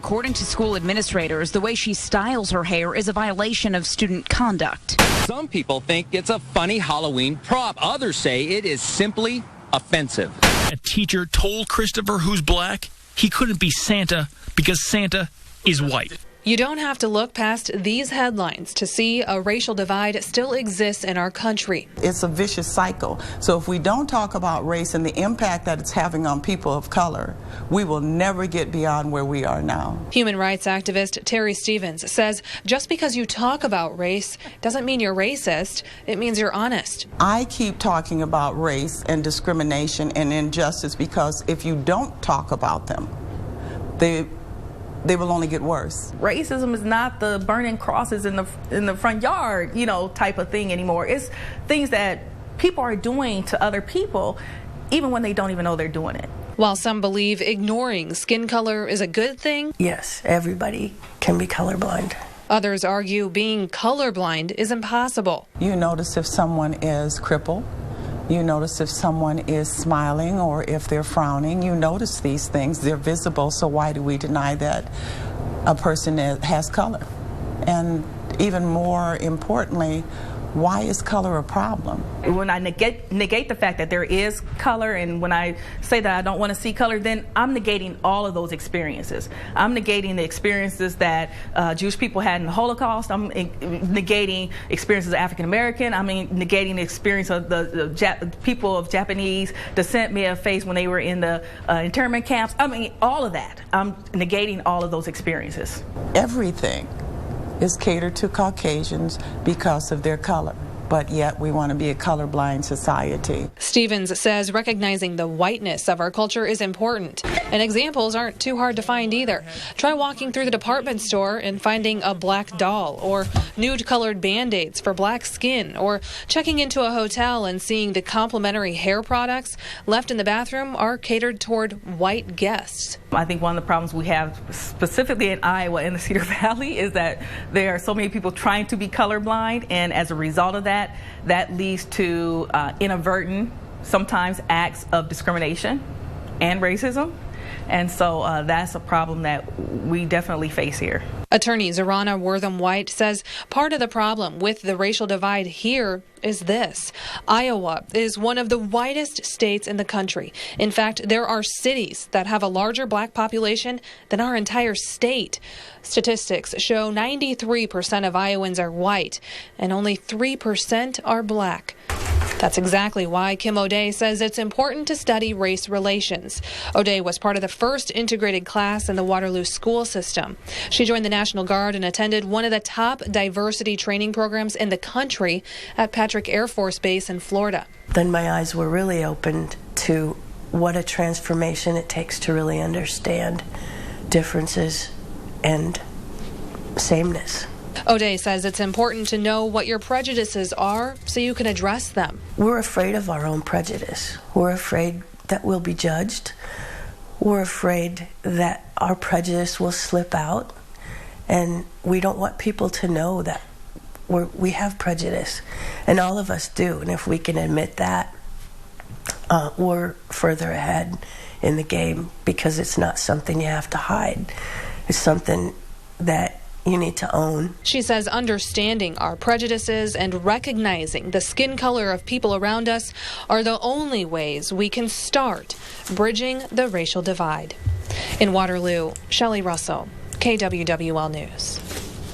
According to school administrators, the way she styles her hair is a violation of student conduct. Some people think it's a funny Halloween prop. Others say it is simply offensive. A teacher told Christopher, who's black, he couldn't be Santa because Santa is white. You don't have to look past these headlines to see a racial divide still exists in our country. It's a vicious cycle. So if we don't talk about race and the impact that it's having on people of color, we will never get beyond where we are now. Human rights activist Terry Stevens says just because you talk about race doesn't mean you're racist. It means you're honest. I keep talking about race and discrimination and injustice because if you don't talk about them, they will only get worse. Racism is not the burning crosses in the front yard, type of thing anymore. It's things that people are doing to other people, even when they don't even know they're doing it. While some believe ignoring skin color is a good thing, yes, everybody can be colorblind. Others argue being colorblind is impossible. You notice if someone is crippled. You notice if someone is smiling or if they're frowning. You notice these things. They're visible, so why do we deny that a person has color? And even more importantly, why is color a problem? When I negate the fact that there is color, and when I say that I don't want to see color, then I'm negating all of those experiences. I'm negating the experiences that Jewish people had in the Holocaust. I'm negating experiences of African American. I'm negating the experience of the people of Japanese descent may have faced when they were in the internment camps. All of that. I'm negating all of those experiences. Everything is catered to Caucasians because of their color, but yet we want to be a colorblind society. Stevens says recognizing the whiteness of our culture is important, and examples aren't too hard to find either. Try walking through the department store and finding a black doll, or nude-colored Band-Aids for black skin, or checking into a hotel and seeing the complimentary hair products left in the bathroom are catered toward white guests. I think one of the problems we have specifically in Iowa and the Cedar Valley is that there are so many people trying to be colorblind, and as a result of that leads to inadvertent, sometimes acts of discrimination and racism. And so that's a problem that we definitely face here. Attorney Zorana Wortham-White says part of the problem with the racial divide here is this. Iowa is one of the whitest states in the country. In fact, there are cities that have a larger black population than our entire state. Statistics show 93% of Iowans are white and only 3% are black. That's exactly why Kim O'Day says it's important to study race relations. O'Day was part of the first integrated class in the Waterloo school system. She joined the National Guard and attended one of the top diversity training programs in the country at Patrick Air Force Base in Florida. Then my eyes were really opened to what a transformation it takes to really understand differences and sameness. O'Day says it's important to know what your prejudices are so you can address them. We're afraid of our own prejudice. We're afraid that we'll be judged. We're afraid that our prejudice will slip out. And we don't want people to know that we have prejudice. And all of us do. And if we can admit that, we're further ahead in the game, because it's not something you have to hide. It's something that you need to own. She says understanding our prejudices and recognizing the skin color of people around us are the only ways we can start bridging the racial divide. In Waterloo, Shelley Russell, KWWL News.